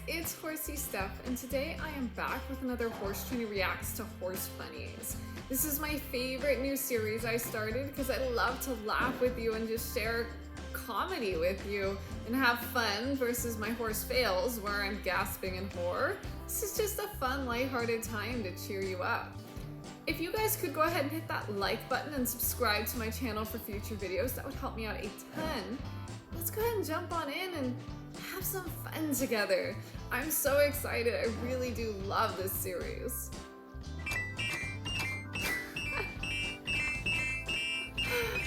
it's Horsey Steph, and today I am back with another Horse Trainer Reacts to Horse Funnies. This is my favorite new series I started because I love to laugh with you and just share comedy with you and have fun versus my horse fails where I'm gasping in horror. This is just a fun, lighthearted time to cheer you up. If you guys could go ahead and hit that like button and subscribe to my channel for future videos, that would help me out a ton. Let's go ahead and jump on in and have some fun together. I'm so excited. I really do love this series.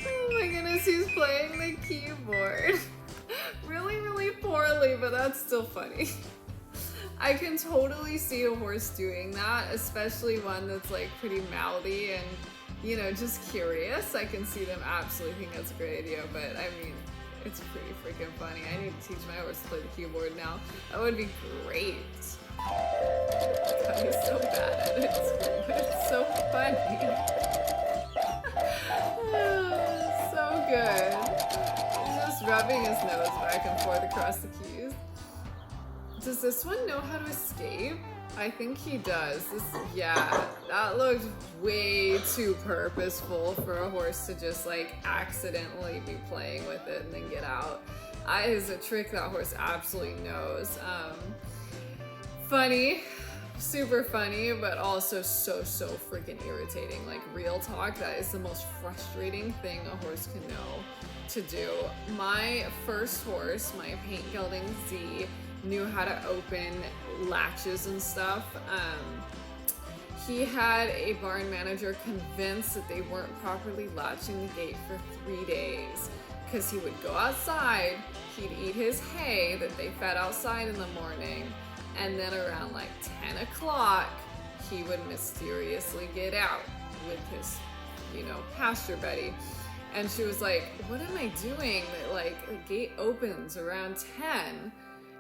Oh my goodness, he's playing the keyboard. Really poorly, but that's still funny. I can totally see a horse doing that, especially one that's like pretty mouthy and, you know, just curious. I can see them absolutely think that's a great idea, but I mean, it's pretty freaking funny. I need to teach my horse to play the keyboard now. That would be great. God, he's so bad at it, but it's so funny. So good. He's just rubbing his nose back and forth across the keys. Does this one know how to escape? I think he does. Yeah, that looked way too purposeful for a horse to just like accidentally be playing with it and then get out. Is a trick that horse absolutely knows. Funny, super funny, but also so freaking irritating. Like, real talk, that is the most frustrating thing a horse can know to do. My first horse, my paint gelding Z, knew how to open latches and stuff. He had a barn manager convinced that they weren't properly latching the gate for 3 days because he would go outside, he'd eat his hay that they fed outside in the morning, and then around like 10 o'clock he would mysteriously get out with his, you know, pasture buddy. And she was like, what am I doing? That like the gate opens around 10.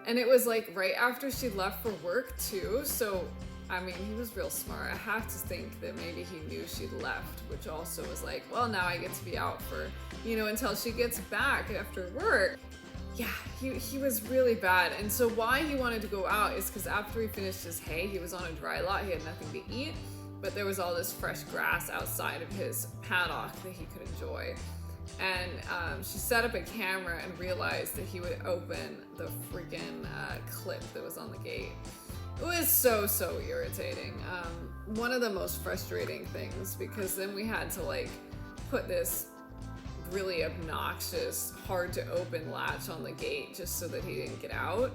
And it was like right after she left for work too. So, I mean, he was real smart. I have to think that maybe he knew she'd left, which also was like, well, now I get to be out for, you know, until she gets back after work. Yeah, he was really bad. And so why he wanted to go out is because after he finished his hay, he was on a dry lot, he had nothing to eat, but there was all this fresh grass outside of his paddock that he could enjoy. And she set up a camera and realized that he would open the freaking clip that was on the gate. It was so irritating. One of the most frustrating things, because then we had to like put this really obnoxious, hard to open latch on the gate just so that he didn't get out.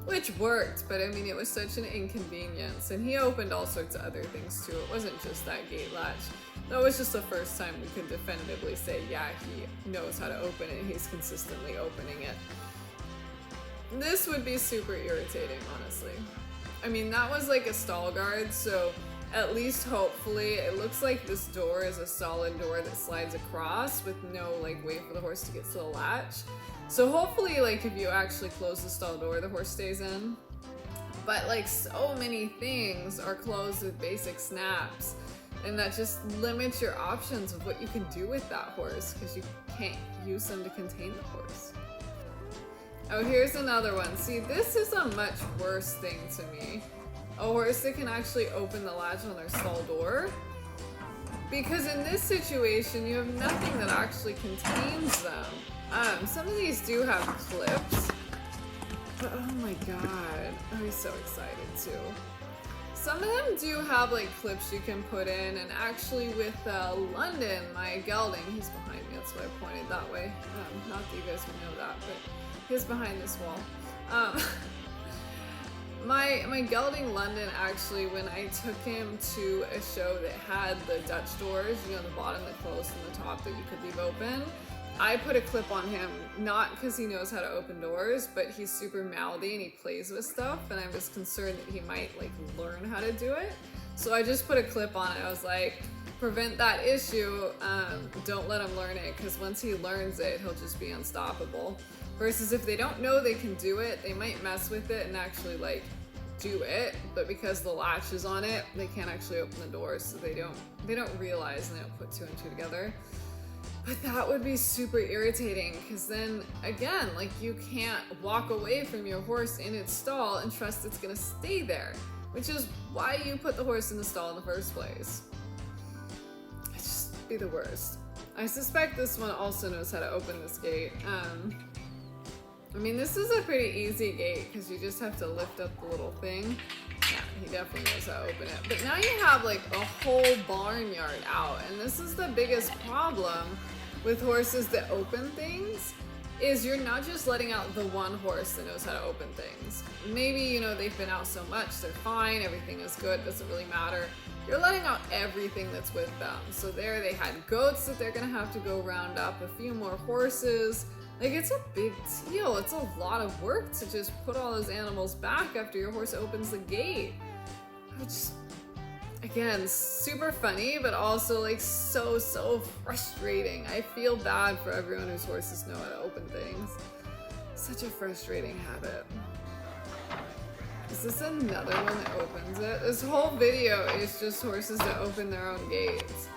Which worked, but I mean, it was such an inconvenience. And he opened all sorts of other things too. It wasn't just that gate latch. That was just the first time we could definitively say, yeah, he knows how to open it. He's consistently opening it. This would be super irritating, honestly. I mean, that was like a stall guard, so at least hopefully it looks like this door is a solid door that slides across with no like way for the horse to get to the latch. So hopefully, like, if you actually close the stall door, the horse stays in. But like, so many things are closed with basic snaps, and that just limits your options of what you can do with that horse because you can't use them to contain the horse. Oh, here's another one. See, this is a much worse thing to me. A horse that can actually open the latch on their stall door. Because in this situation, you have nothing that actually contains them. Some of these do have clips, but oh my god, I'm so excited too. Some of them do have like clips you can put in, and actually with London, my gelding, he's behind me, that's why I pointed that way. Not that you guys would know that, but he's behind this wall. My gelding London, actually, when I took him to a show that had the Dutch doors, you know, the bottom that closed and the top that you could leave open, I put a clip on him, not because he knows how to open doors, but he's super mouthy and he plays with stuff, and I was concerned that he might like learn how to do it. So I just put a clip on it. I was like, prevent that issue, don't let him learn it, because once he learns it, he'll just be unstoppable. Versus if they don't know they can do it, they might mess with it and actually like do it, but because the latch is on it, they can't actually open the door, so they don't realize and they don't put two and two together. But that would be super irritating because then again, like you can't walk away from your horse in its stall and trust it's gonna stay there, which is why you put the horse in the stall in the first place. It'd just be the worst. I suspect this one also knows how to open this gate. I mean, this is a pretty easy gate because you just have to lift up the little thing. Yeah, he definitely knows how to open it. But now you have like a whole barnyard out, and this is the biggest problem with horses that open things, is you're not just letting out the one horse that knows how to open things. Maybe, you know, they've been out so much, they're fine, everything is good, doesn't really matter. You're letting out everything that's with them. So there they had goats that they're gonna have to go round up, a few more horses. Like, it's a big deal. It's a lot of work to just put all those animals back after your horse opens the gate. Which, again, super funny, but also like so frustrating. I feel bad for everyone whose horses know how to open things. Such a frustrating habit. Is this another one that opens it? This whole video is just horses that open their own gates.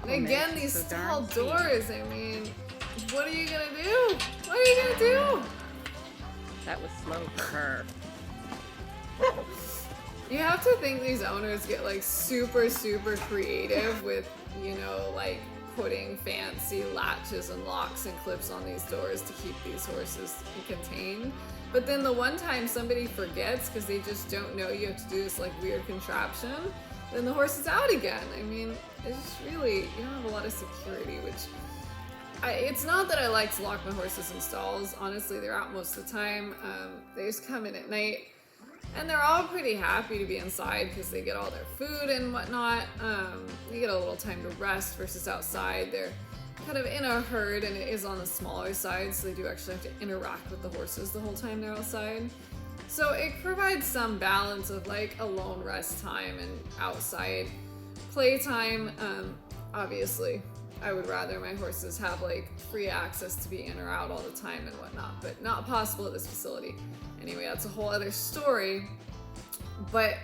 And again, these stall doors, I mean, what are you gonna do? What are you gonna do? That was slow for her. You have to think these owners get like super creative with, you know, like putting fancy latches and locks and clips on these doors to keep these horses contained. But then the one time somebody forgets because they just don't know you have to do this like weird contraption, then the horse is out again. I mean, it's just really, you don't have a lot of security, which it's not that I like to lock my horses in stalls. Honestly, they're out most of the time. They just come in at night. And they're all pretty happy to be inside because they get all their food and whatnot. They get a little time to rest versus outside. They're kind of in a herd and it is on the smaller side, so they do actually have to interact with the horses the whole time they're outside. So it provides some balance of like alone rest time and outside playtime. Obviously, I would rather my horses have like free access to be in or out all the time and whatnot, but not possible at this facility. Anyway, that's a whole other story. But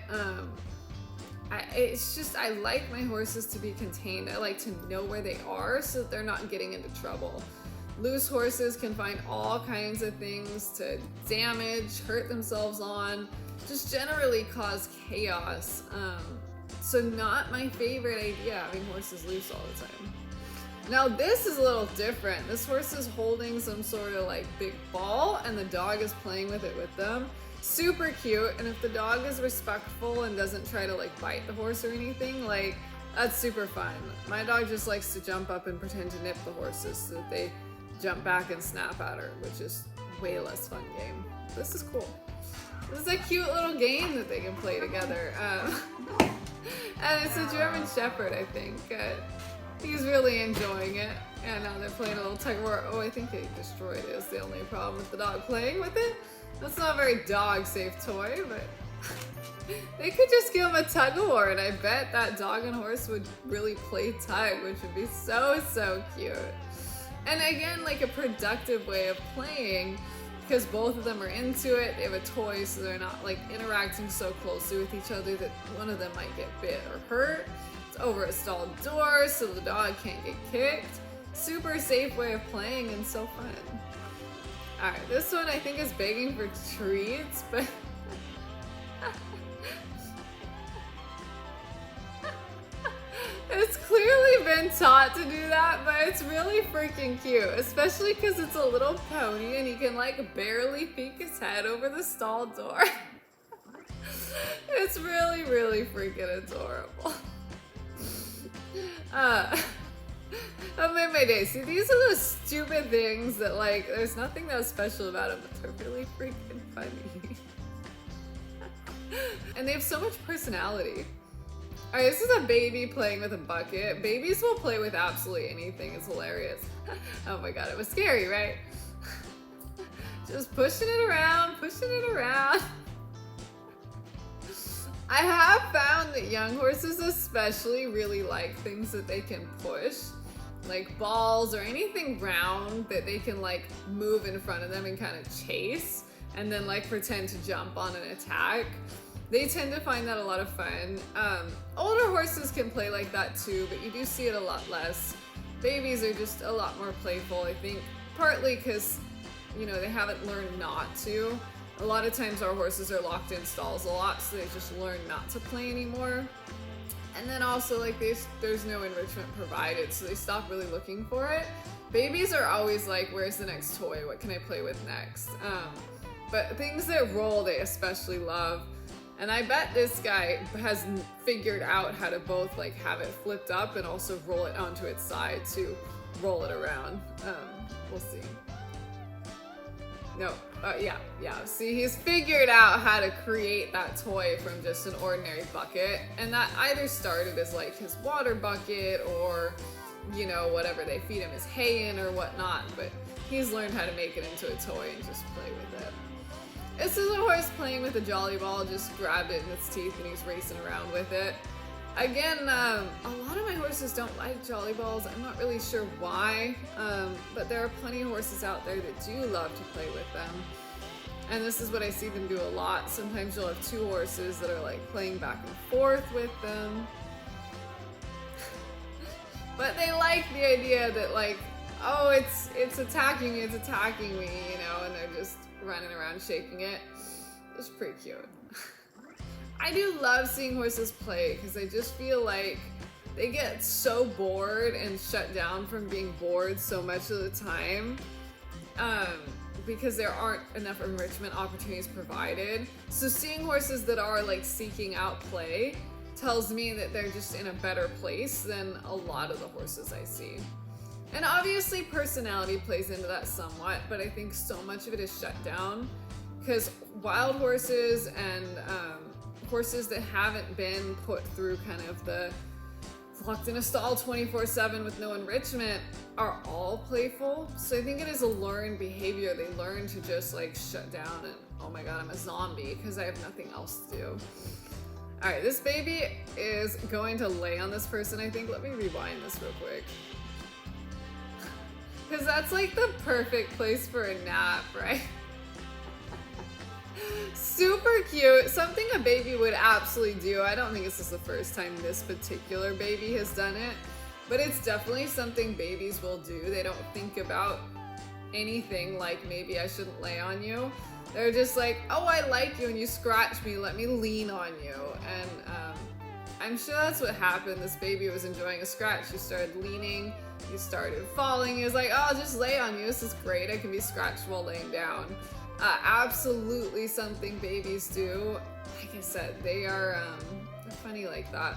it's just, I like my horses to be contained. I like to know where they are so that they're not getting into trouble. Loose horses can find all kinds of things to damage, hurt themselves on, just generally cause chaos. So not my favorite idea, having horses loose all the time. Now this is a little different. This horse is holding some sort of like big ball and the dog is playing with it with them. Super cute, and if the dog is respectful and doesn't try to like bite the horse or anything, like that's super fun. My dog just likes to jump up and pretend to nip the horses so that they jump back and snap at her, which is way less fun game. This is cool. This is a cute little game that they can play together. And it's a German Shepherd, I think. He's really enjoying it. And now they're playing a little tug of war. Oh, I think they destroyed it. Is the only problem with the dog playing with it. That's not a very dog-safe toy, but they could just give him a tug of war, and I bet that dog and horse would really play tug, which would be so cute. And again, like a productive way of playing, because both of them are into it. They have a toy, so they're not like interacting so closely with each other that one of them might get bit or hurt. It's over a stall door, so the dog can't get kicked. Super safe way of playing and so fun. Alright, this one I think is begging for treats, but it's clearly been taught to do that, but it's really freaking cute, especially because it's a little pony and he can like barely peek his head over the stall door. It's really freaking adorable. That made my day. See, these are the stupid things that like, there's nothing that special about them, but they're really freaking funny. And they have so much personality. Alright, this is a baby playing with a bucket. Babies will play with absolutely anything. It's hilarious. Oh my god, it was scary, right? Just pushing it around, I have found that young horses especially really like things that they can push, like balls or anything round that they can like move in front of them and kind of chase and then like pretend to jump on an attack. They tend to find that a lot of fun. Older horses can play like that too, but you do see it a lot less. babies are just a lot more playful, I think, partly because, you know, they haven't learned not to. A lot of times our horses are locked in stalls a lot, so they just learn not to play anymore. And then also, like, there's no enrichment provided, so they stop really looking for it. Babies are always like, where's the next toy? What can I play with next? But things that roll, they especially love. And I bet this guy has figured out how to both like have it flipped up and also roll it onto its side to roll it around. We'll see. No, yeah. See, he's figured out how to create that toy from just an ordinary bucket. And that either started as like his water bucket or, you know, whatever they feed him his hay in or whatnot. But he's learned how to make it into a toy and just play with it. This is a horse playing with a jolly ball, just grabbed it in its teeth and he's racing around with it. Again, a lot of my horses don't like jolly balls. I'm not really sure why, but there are plenty of horses out there that do love to play with them. And this is what I see them do a lot. Sometimes you'll have two horses that are like playing back and forth with them. But they like the idea that like, oh, it's attacking me, you know, and they're just running around shaking it. It's pretty cute. I do love seeing horses play because I just feel like they get so bored and shut down from being bored so much of the time because there aren't enough enrichment opportunities provided. So seeing horses that are like seeking out play tells me that they're just in a better place than a lot of the horses I see. And obviously personality plays into that somewhat, but I think so much of it is shut down because wild horses and horses that haven't been put through kind of the locked in a stall 24/7 with no enrichment are all playful. So I think it is a learned behavior. They learn to just like shut down and, oh my god, I'm a zombie because I have nothing else to do. All right, this baby is going to lay on this person, I think. Let me rewind this real quick. Because that's like the perfect place for a nap, right? Super cute. Something a baby would absolutely do. I don't think this is the first time this particular baby has done it, but it's definitely something babies will do. They don't think about anything like maybe I shouldn't lay on you. They're just like, oh, I like you and you scratch me, let me lean on you. And I'm sure that's what happened. This baby was enjoying a scratch. He started leaning, he started falling. He was like, oh, I'll just lay on you. This is great. I can be scratched while laying down. Absolutely something babies do. Like I said, they're funny like that.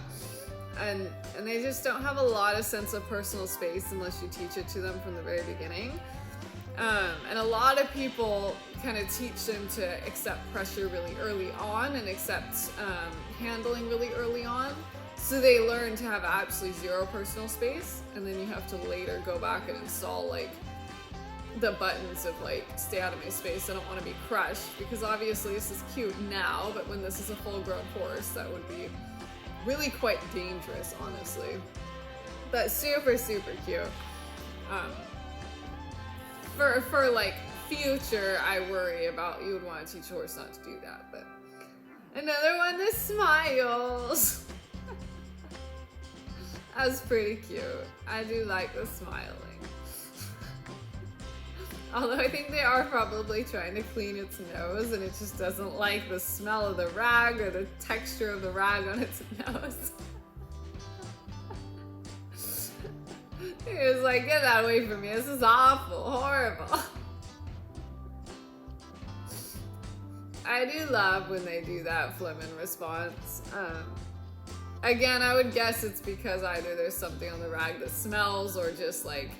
And they just don't have a lot of sense of personal space unless you teach it to them from the very beginning. And a lot of people kind of teach them to accept pressure really early on and accept handling really early on. So they learn to have absolutely zero personal space, and then you have to later go back and install like the buttons of like, stay out of my space, I don't want to be crushed, because obviously this is cute now, but when this is a full-grown horse, that would be really quite dangerous, honestly. But super, super cute. For like future, I worry about you would want to teach a horse not to do that, but another one that smiles. That's pretty cute. I do like the smiling. Although I think they are probably trying to clean its nose and it just doesn't like the smell of the rag or the texture of the rag on its nose. He was like, get that away from me. This is awful, horrible. I do love when they do that Flemin response. Again, I would guess it's because either there's something on the rag that smells or just like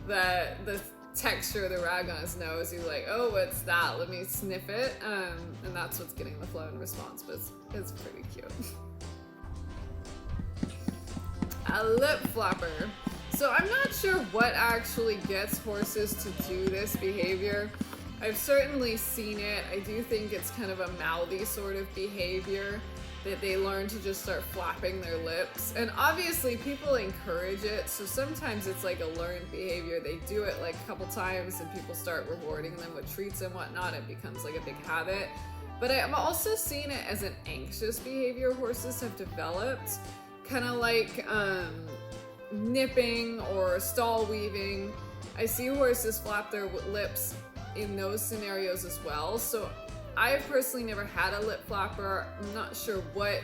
the texture of the rag on his nose. He's like, oh, what's that? Let me sniff it. And that's what's getting the Flemin response, but it's pretty cute. A lip flapper. So I'm not sure what actually gets horses to do this behavior. I've certainly seen it. I do think it's kind of a mouthy sort of behavior that they learn to just start flapping their lips. And obviously people encourage it, so sometimes it's like a learned behavior. They do it like a couple times and people start rewarding them with treats and whatnot. It becomes like a big habit. But I've also seen it as an anxious behavior horses have developed. Kind of like nipping or stall weaving. I see horses flap their lips in those scenarios as well. So I've personally never had a lip flapper. I'm not sure what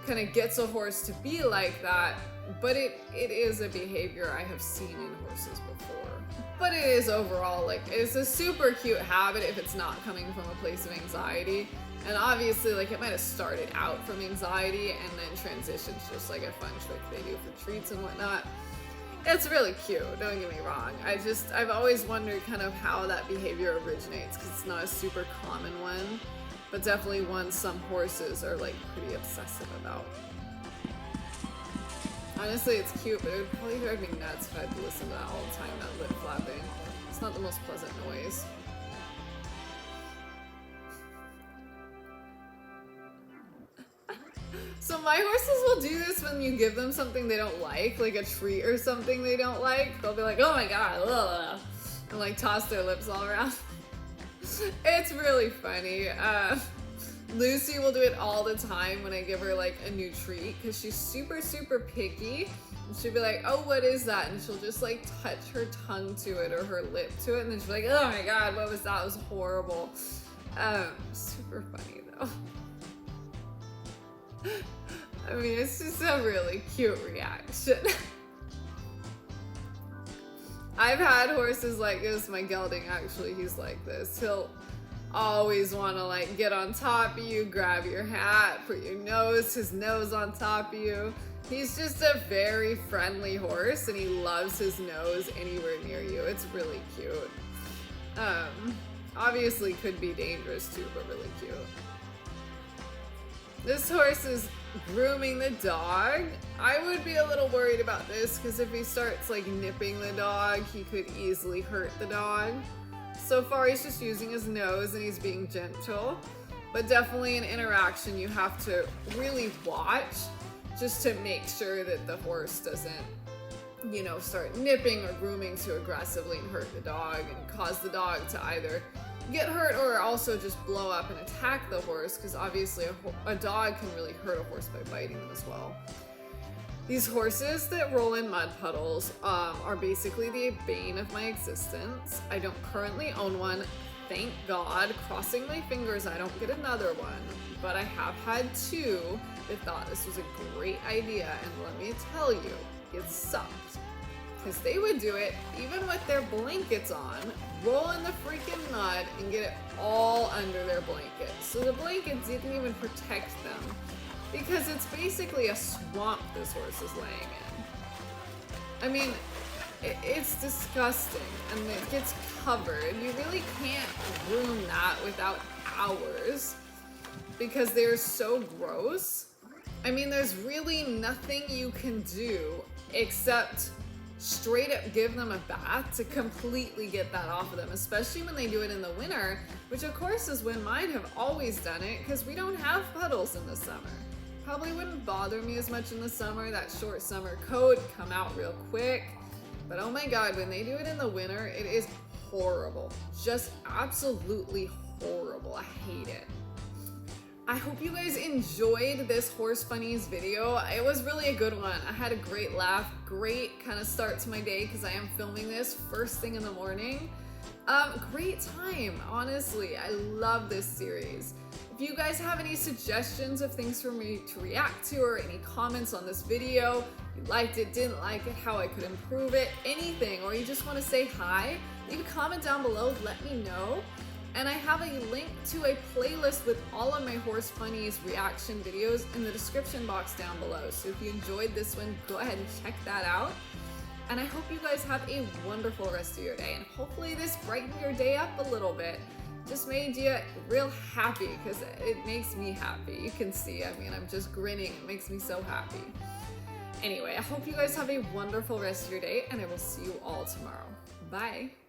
kind of gets a horse to be like that, but it is a behavior I have seen in horses before. But it is overall, like, it's a super cute habit if it's not coming from a place of anxiety. And obviously, like, it might have started out from anxiety and then transitions just like a fun trick they do for treats and whatnot. It's really cute, don't get me wrong. I've always wondered kind of how that behavior originates, because it's not a super common one, but definitely one some horses are like pretty obsessive about. Honestly, it's cute, but it would probably drive me nuts if I had to listen to that all the time, that lip flapping. It's not the most pleasant noise. So my horses will do this when you give them something they don't like a treat or something they don't like. They'll be like, oh my god, ugh, and like toss their lips all around. It's really funny. Lucy will do it all the time when I give her like a new treat, because she's super, super picky. And she'll be like, oh, what is that? And she'll just like touch her tongue to it or her lip to it. And then she'll be like, oh my god, what was that? It was horrible. Super funny though. I mean, it's just a really cute reaction. I've had horses like this. My gelding, actually, he's like this. He'll always want to like get on top of you, grab your hat, put his nose on top of you. He's just a very friendly horse, and he loves his nose anywhere near you. It's really cute. Obviously could be dangerous too, but really cute. This horse is grooming the dog. I would be a little worried about this, because if he starts like nipping the dog, he could easily hurt the dog. So far he's just using his nose and he's being gentle, but definitely an interaction you have to really watch, just to make sure that the horse doesn't, you know, start nipping or grooming too aggressively and hurt the dog and cause the dog to either get hurt or also just blow up and attack the horse, because obviously a dog can really hurt a horse by biting them as well. These horses that roll in mud puddles are basically the bane of my existence. I don't currently own one, thank God. Crossing my fingers I don't get another one, but I have had two that thought this was a great idea, and let me tell you, it sucked. Because they would do it even with their blankets on, roll in the freaking mud and get it all under their blanket. So the blanket didn't even protect them, because it's basically a swamp this horse is laying in. I mean, it's disgusting, and it gets covered. You really can't groom that without hours, because they're so gross. I mean, there's really nothing you can do except straight up give them a bath to completely get that off of them, especially when they do it in the winter, which of course is when mine have always done it, because we don't have puddles in the summer. Probably wouldn't bother me as much in the summer. That short summer coat come out real quick, but oh my god, when they do it in the winter, it is horrible. Just absolutely horrible. I hate it. I hope you guys enjoyed this Horse Funnies video. It was really a good one. I had a great laugh, great kind of start to my day, because I am filming this first thing in the morning. Great time, honestly. I love this series. If you guys have any suggestions of things for me to react to, or any comments on this video, you liked it, didn't like it, how I could improve it, anything, or you just want to say hi, leave a comment down below, let me know. And I have a link to a playlist with all of my Horse Funnies reaction videos in the description box down below. So if you enjoyed this one, go ahead and check that out. And I hope you guys have a wonderful rest of your day. And hopefully this brightened your day up a little bit. Just made you real happy, because it makes me happy. You can see, I mean, I'm just grinning. It makes me so happy. Anyway, I hope you guys have a wonderful rest of your day, and I will see you all tomorrow. Bye.